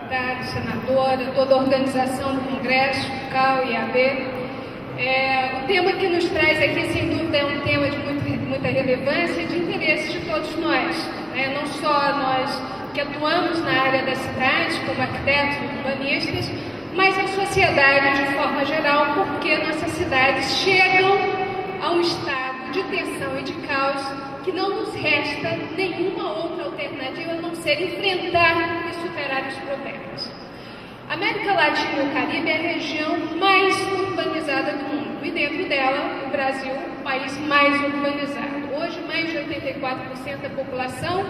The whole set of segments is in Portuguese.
deputado, senadora, toda a organização do Congresso, CAL e AB. O tema que nos traz aqui, sem dúvida, é um tema de muita relevância e de interesse de todos nós, né? Não só nós que atuamos na área da cidade, como arquitetos e urbanistas, mas a sociedade de forma geral, porque nossas cidades chegam a um estado de tensão e de caos que não nos resta nenhuma outra alternativa a não ser enfrentar e superar os problemas. A América Latina e o Caribe é a região mais urbanizada do mundo e dentro dela o Brasil, o país mais urbanizado. Hoje, mais de 84% da população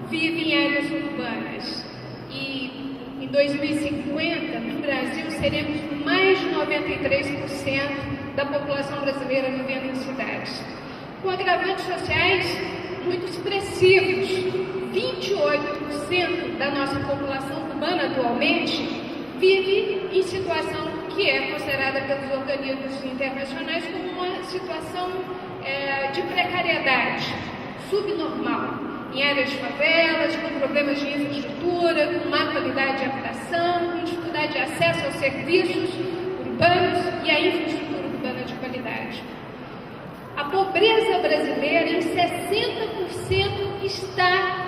vive em áreas urbanas e em 2050, no Brasil, seremos mais de 93% da população brasileira vivendo em cidades, com agravantes sociais muito expressivos. 28% da nossa população urbana atualmente vive em situação que é considerada pelos organismos internacionais como uma situação de precariedade subnormal, em áreas de favelas, com problemas de infraestrutura, com má qualidade de habitação, com dificuldade de acesso aos serviços urbanos e à infraestrutura urbana de qualidade. A pobreza brasileira, em 60%, está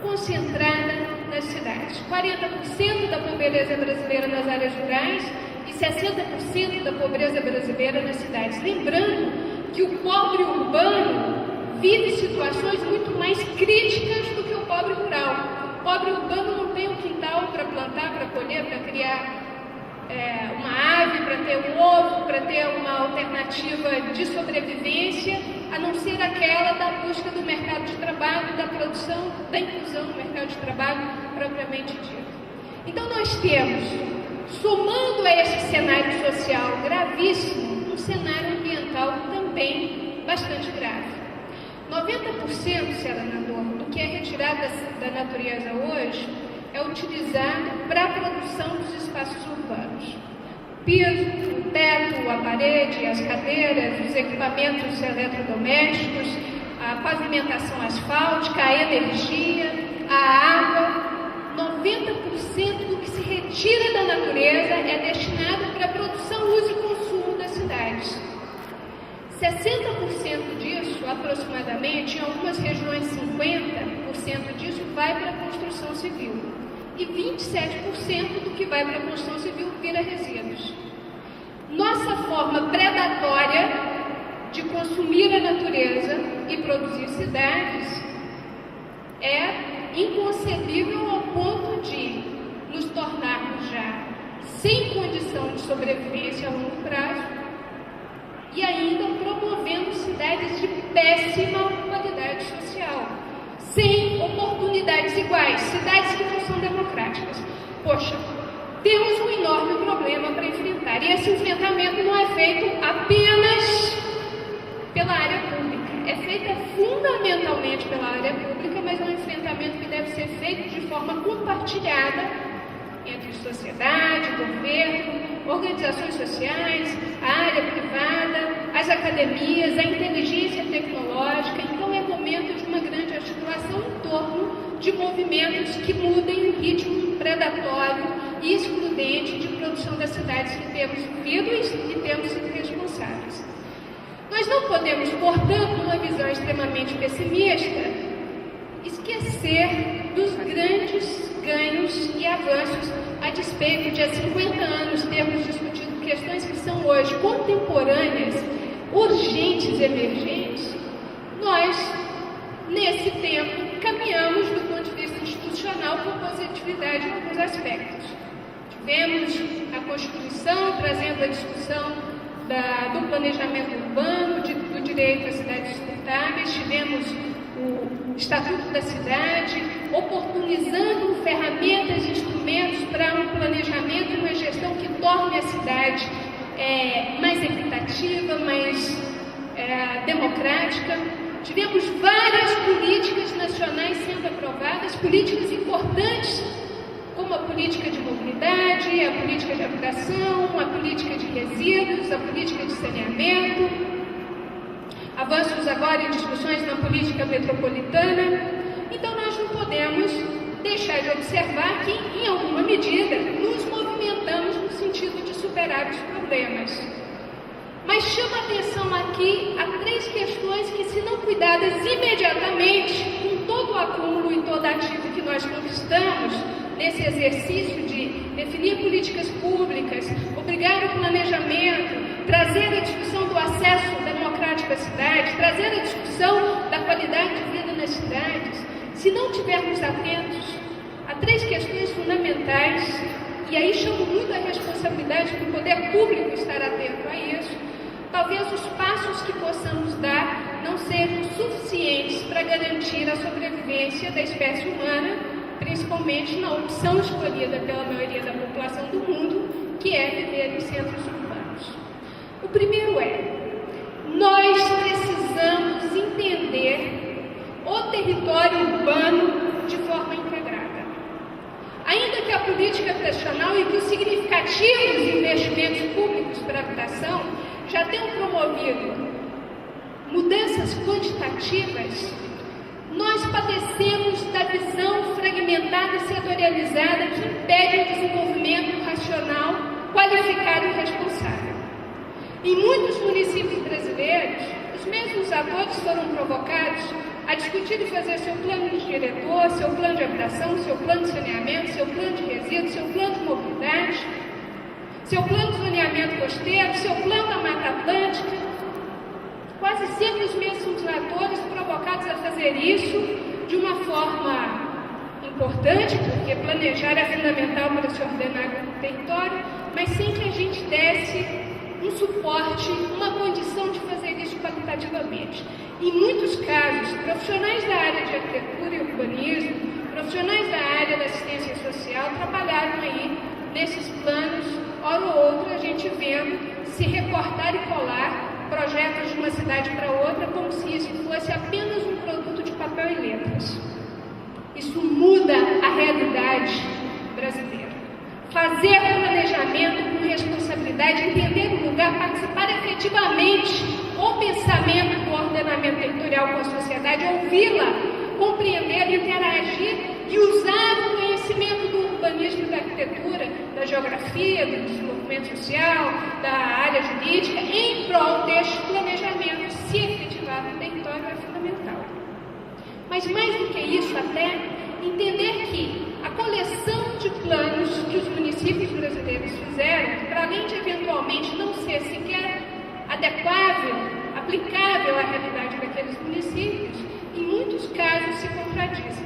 concentrada nas cidades. 40% da pobreza brasileira nas áreas rurais e 60% da pobreza brasileira nas cidades. Lembrando que o pobre urbano vive situações muito mais críticas do que o pobre rural. O pobre urbano não tem um quintal para plantar, para colher, para criar uma ave, para ter um ovo, para ter uma alternativa de sobrevivência, a não ser aquela da busca do mercado de trabalho, da produção, da inclusão no mercado de trabalho propriamente dito. Então nós temos, somando a esse cenário social gravíssimo, um cenário ambiental também bastante grave. 90%, senador, do que é retirado da natureza hoje é utilizado para a produção dos espaços urbanos. O piso, o teto, a parede, as cadeiras, os equipamentos eletrodomésticos, a pavimentação asfáltica, a energia, a água. 90% do que se retira da natureza é destinado para a produção, uso e consumo das cidades. 60% disso, aproximadamente, em algumas regiões 50% disso vai para a construção civil. E 27% do que vai para a construção civil vira resíduos. Nossa forma predatória de consumir a natureza e produzir cidades é inconcebível ao ponto de nos tornarmos já sem condição de sobrevivência a longo prazo e ainda promovendo cidades de péssima qualidade social, sem oportunidades iguais, cidades que não são democráticas. Poxa, temos um enorme problema para enfrentar, e esse enfrentamento não é feito apenas pela área pública, é feito fundamentalmente pela área pública, mas é um enfrentamento que deve ser feito de forma compartilhada entre sociedade, governo, organizações sociais, a área privada, as academias, a inteligência tecnológica. Então é momento de uma grande articulação em torno de movimentos que mudem o ritmo predatório e excludente de produção das cidades que temos vivido e temos sido responsáveis. Nós não podemos, portanto, numa visão extremamente pessimista, esquecer dos grandes ganhos e avanços a despeito de há 50 anos termos discutido questões que são hoje contemporâneas, urgentes, emergentes. Nós, nesse tempo, caminhamos do ponto de vista institucional com positividade em alguns aspectos. Tivemos a Constituição trazendo a discussão do planejamento urbano, do direito às cidades sustentáveis, tivemos o Estatuto da Cidade, oportunizando ferramentas e instrumentos para um planejamento e uma gestão que torne a cidade mais equitativa, mais democrática. Tivemos várias políticas nacionais sendo aprovadas, políticas importantes, como a política de mobilidade, a política de habitação, a política de resíduos, a política de saneamento, avanços agora em discussões na política metropolitana. Então nós não podemos deixar de observar que, em alguma medida, nos movimentamos no sentido de superar os problemas. Mas chama atenção aqui a 3 questões que, se não cuidadas imediatamente, com todo o acúmulo e todo ativo que nós conquistamos, nesse exercício de definir políticas públicas, obrigar o planejamento, trazer a discussão do acesso democrático à cidade, trazer a discussão da qualidade de vida nas cidades, se não tivermos atentos a 3 questões fundamentais, e aí chamo muito a responsabilidade do poder público estar atento a isso, talvez os passos que possamos dar não sejam suficientes para garantir a sobrevivência da espécie humana, principalmente na opção escolhida pela maioria da população do mundo, que é viver em centros urbanos. O primeiro nós precisamos entender o território urbano de forma integrada. Ainda que a política habitacional e que os significativos investimentos públicos para a habitação já tenham promovido mudanças quantitativas, nós padecemos da visão fragmentada e setorializada que impede o desenvolvimento racional, qualificado e responsável. Em muitos municípios brasileiros, os mesmos atores foram provocados a discutir e fazer seu plano de diretor, seu plano de habitação, seu plano de saneamento, seu plano de resíduos, seu plano de mobilidade, seu plano de zoneamento costeiro, seu plano da Mata Atlântica. Quase sempre os mesmos atores provocados a fazer isso de uma forma importante, porque planejar é fundamental para se ordenar o território, mas sem que a gente desse um suporte, uma condição de fazer isso qualitativamente. Em muitos casos, profissionais da área de arquitetura e urbanismo, profissionais da área da assistência social trabalharam aí nesses planos, hora ou outra a gente vendo se recortar e colar projetos de uma cidade para outra como se isso fosse apenas um produto de papel e letras. Isso muda a realidade brasileira. Fazer planejamento com responsabilidade, entender o lugar, participar efetivamente o pensamento do ordenamento territorial com a sociedade, ouvi-la, compreender, interagir e usar o conhecimento do urbanismo e da arquitetura, da geografia, do desenvolvimento social, da área jurídica, em prol deste planejamento, se efetivar no território, é fundamental. Mas mais do que isso até, entender que a coleção de planos que os municípios brasileiros fizeram, para além de eventualmente não ser sequer adequável, aplicável à realidade daqueles municípios, em muitos casos se contradizem.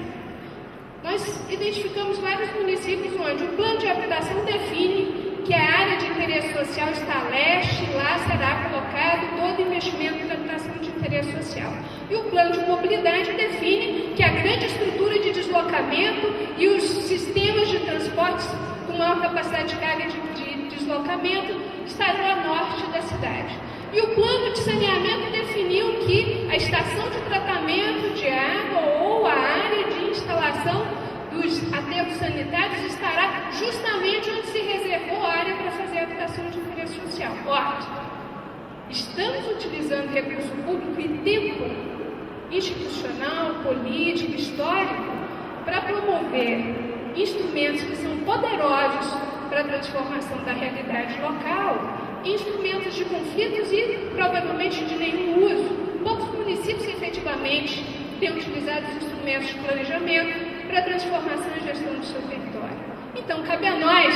Nós identificamos vários municípios onde o plano de habitação define que a área de interesse social está a leste, lá será colocado todo investimento de habitação de interesse social. E o plano de mobilidade define que a grande estrutura de deslocamento e os sistemas de transportes com maior capacidade de carga de deslocamento estarão a norte da cidade. E o plano de saneamento definiu que a estação de tratamento de água ou a área de instalação dos aterros sanitários estará justamente onde se reservou a área para fazer a habitação de interesse social. Ótimo. Estamos utilizando recurso público e tempo institucional, político, histórico para promover instrumentos que são poderosos para a transformação da realidade local, instrumentos de conflitos e provavelmente de nenhum uso. Poucos municípios efetivamente têm utilizado os instrumentos de planejamento para a transformação e gestão do seu território. Então, cabe a nós,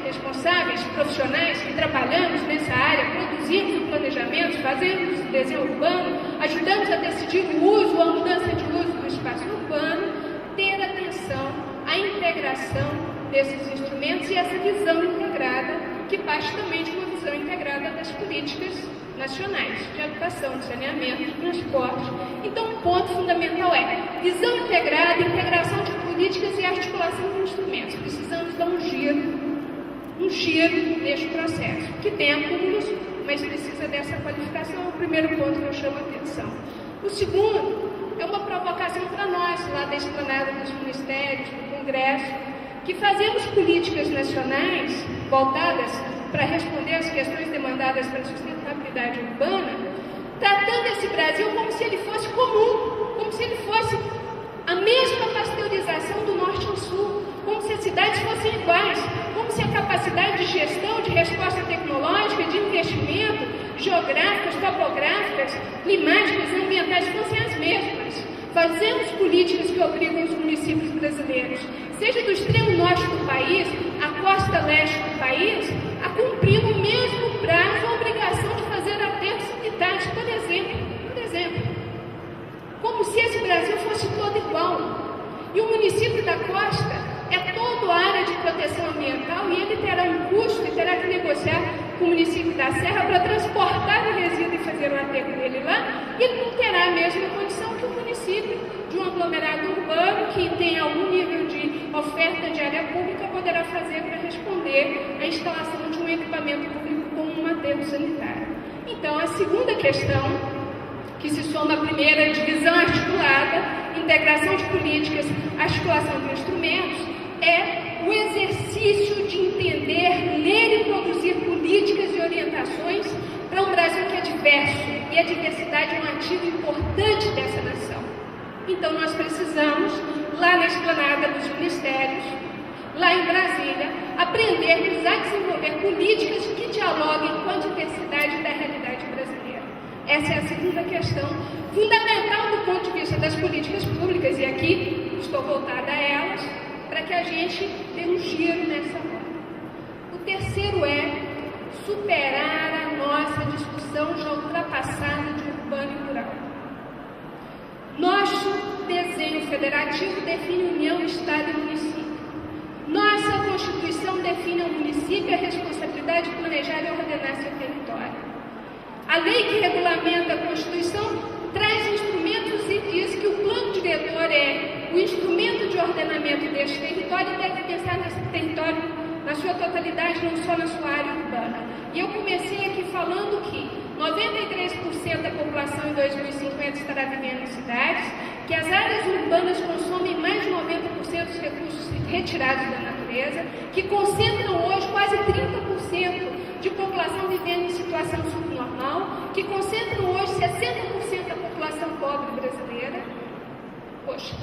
responsáveis, profissionais que trabalhamos nessa área, produzimos o planejamento, fazemos o desenho urbano, ajudamos a decidir o uso, a mudança de uso do espaço urbano, ter atenção à integração desses instrumentos e essa visão integrada, que parte também de uma visão integrada das políticas nacionais, de habitação, de saneamento, de transporte. Então, um ponto fundamental é visão integrada, integração de políticas e articulação de instrumentos. Precisamos dar um giro neste processo, que tem acúmulos, mas precisa dessa qualificação. É o primeiro ponto que eu chamo a atenção. O segundo é uma provocação para nós, lá da esplanada dos ministérios, do Congresso, que fazemos políticas nacionais voltadas para responder às questões demandadas pela sustentabilidade urbana, tratando esse Brasil como se ele fosse comum, como se ele fosse A mesma pasteurização do norte ao sul, como se as cidades fossem iguais, como se a capacidade de gestão, de resposta tecnológica, de investimento, geográficas, topográficas, climáticas e ambientais fossem as mesmas. Fazemos políticas que obrigam os municípios brasileiros, seja do extremo norte do país, à costa leste do país, a cumprir no mesmo prazo a obrigação de fazer aterros sanitários, por exemplo. Como se esse Brasil fosse todo igual. E o município da costa é toda a área de proteção ambiental e ele terá um custo e terá que negociar com o município da Serra para transportar o resíduo e fazer o aterro dele lá, e ele não terá a mesma condição que o município de um aglomerado urbano que tem algum nível de oferta de área pública poderá fazer para responder à instalação de um equipamento público como um aterro sanitário. Então, a segunda questão, que se soma à primeira, divisão articulada, integração de políticas, articulação de instrumentos, é o exercício de entender, ler e produzir políticas e orientações para um Brasil que é diverso, e a diversidade é um ativo importante dessa nação. Então nós precisamos, lá na esplanada dos ministérios, lá em Brasília, aprendermos a desenvolver políticas que dialoguem com a diversidade da realidade brasileira. Essa é a segunda questão, fundamental do ponto de vista das políticas públicas, e aqui estou voltada a elas, para que a gente dê um giro nessa roda. O terceiro é superar a nossa discussão já ultrapassada de urbano e rural. Nosso desenho federativo define União, Estado e município. Nossa Constituição define ao município a responsabilidade de planejar e ordenar seu território. A lei que regulamenta a Constituição traz instrumentos e diz que o plano diretor é o instrumento de ordenamento deste território e deve pensar nesse território na sua totalidade, não só na sua área urbana. E eu comecei aqui falando que 93% da população em 2050 estará vivendo em cidades, que as áreas urbanas consomem mais de 90% dos recursos retirados da natureza, que concentram hoje quase 30% de população vivendo em situação subnormal, que concentram hoje 60% da população pobre brasileira. Poxa,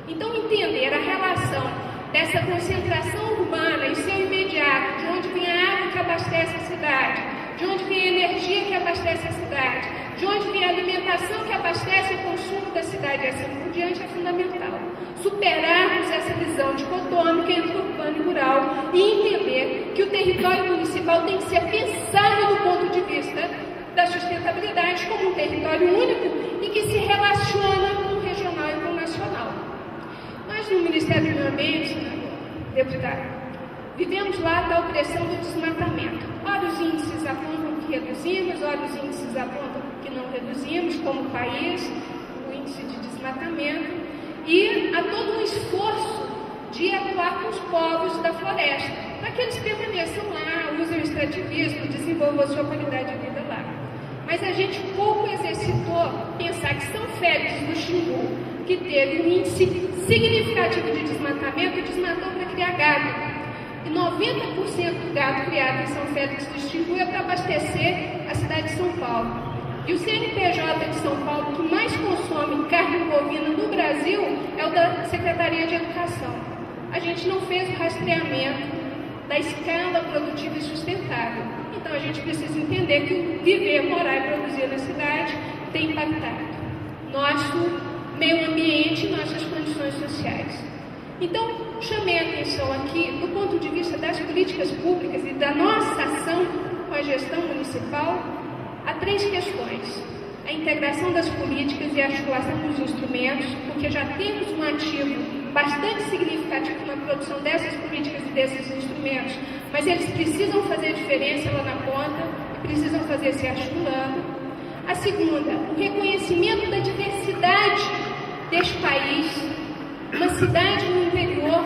então entender a relação dessa concentração urbana em seu imediato, de onde vem a água que abastece a cidade, de onde vem a energia que abastece a cidade, de onde vem a alimentação que abastece o consumo da cidade e assim por diante, é fundamental. Superarmos essa visão dicotômica entre urbano e rural e entender que o território municipal tem que ser pensado do ponto de vista da sustentabilidade como um território único e que se relaciona com o regional e com o nacional. Nós, no Ministério do Meio Ambiente, deputado, vivemos lá da opressão do desmatamento. Ora, os índices apontam que reduzimos, ora, os índices apontam que não reduzimos como país o índice de desmatamento, e há todo um esforço de atuar com os povos da floresta, para que eles permaneçam lá, usem o extrativismo, desenvolvam a sua qualidade de vida lá. Mas a gente pouco exercitou pensar que São Félix do Xingu, que teve um índice significativo de desmatamento, desmatou para criar gado. E 90% do gado criado em São Félix do Xingu é para abastecer a cidade de São Paulo. E o CNPJ de São Paulo que mais consome carne bovina no Brasil é o da Secretaria de Educação. A gente não fez o rastreamento da escala produtiva e sustentável. Então a gente precisa entender que o viver, morar e produzir na cidade tem impactado nosso meio ambiente e nossas condições sociais. Então, chamei a atenção aqui, do ponto de vista das políticas públicas e da nossa ação com a gestão municipal, há 3 questões. A integração das políticas e a articulação dos instrumentos, porque já temos um ativo bastante significativo na produção dessas políticas e desses instrumentos, mas eles precisam fazer diferença lá na ponta e precisam fazer se articulando. A segunda, o reconhecimento da diversidade deste país. Uma cidade no interior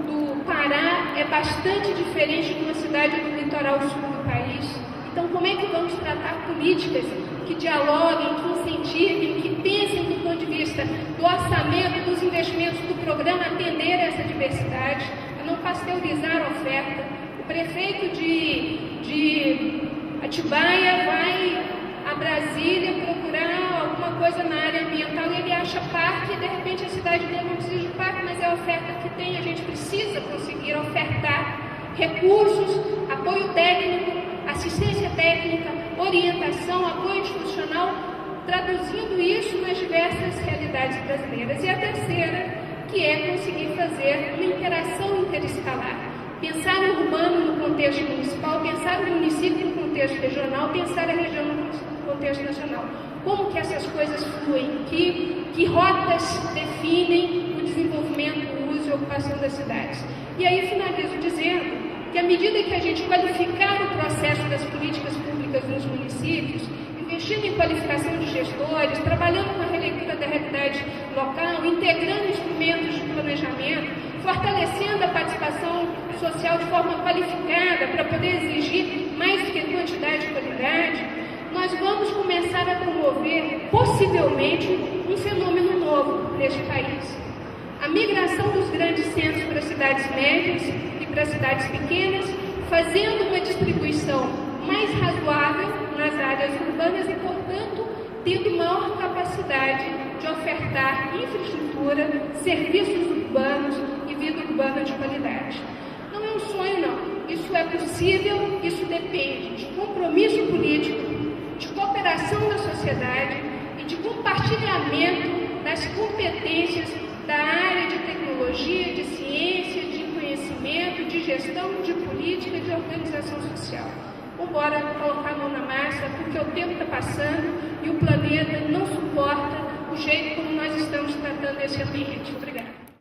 do Pará é bastante diferente de uma cidade do litoral sul do país. Então, como é que vamos tratar políticas que dialoguem, que incentivem, que pensem do ponto de vista do orçamento, dos investimentos do programa, atender essa diversidade, a não pasteurizar a oferta? O prefeito de Atibaia vai a Brasília procurar alguma alguma coisa na área ambiental e ele acha parque e de repente a cidade dele não precisa de parque, mas é a oferta que tem. A gente precisa conseguir ofertar recursos, apoio técnico, assistência técnica, orientação, apoio institucional, traduzindo isso nas diversas realidades brasileiras. E a terceira, que é conseguir fazer uma interação interescalar. Pensar o urbano no contexto municipal, pensar o município no contexto regional, pensar a região no contexto nacional. Como que essas coisas fluem? Que rotas definem o desenvolvimento, o uso e a ocupação das cidades? E aí finalizo dizendo que à medida que a gente qualificar o processo das políticas públicas nos municípios, investindo em qualificação de gestores, trabalhando com a releitura da realidade local, integrando instrumentos de planejamento, fortalecendo a participação social de forma qualificada para poder exigir mais do que quantidade e qualidade, nós vamos começar a promover, possivelmente, um fenômeno novo neste país. A migração dos grandes centros para cidades médias e para cidades pequenas, fazendo uma distribuição mais razoável nas áreas urbanas e, portanto, tendo maior capacidade de ofertar infraestrutura, serviços urbanos e vida urbana de qualidade. Não é um sonho, não. Isso é possível, isso depende de compromisso político, de cooperação da sociedade e de compartilhamento das competências da área de tecnologia, de ciência, de conhecimento, de gestão, de política e de organização social. Vamos embora colocar a mão na massa, porque o tempo está passando e o planeta não suporta o jeito como nós estamos tratando esse ambiente. Obrigada.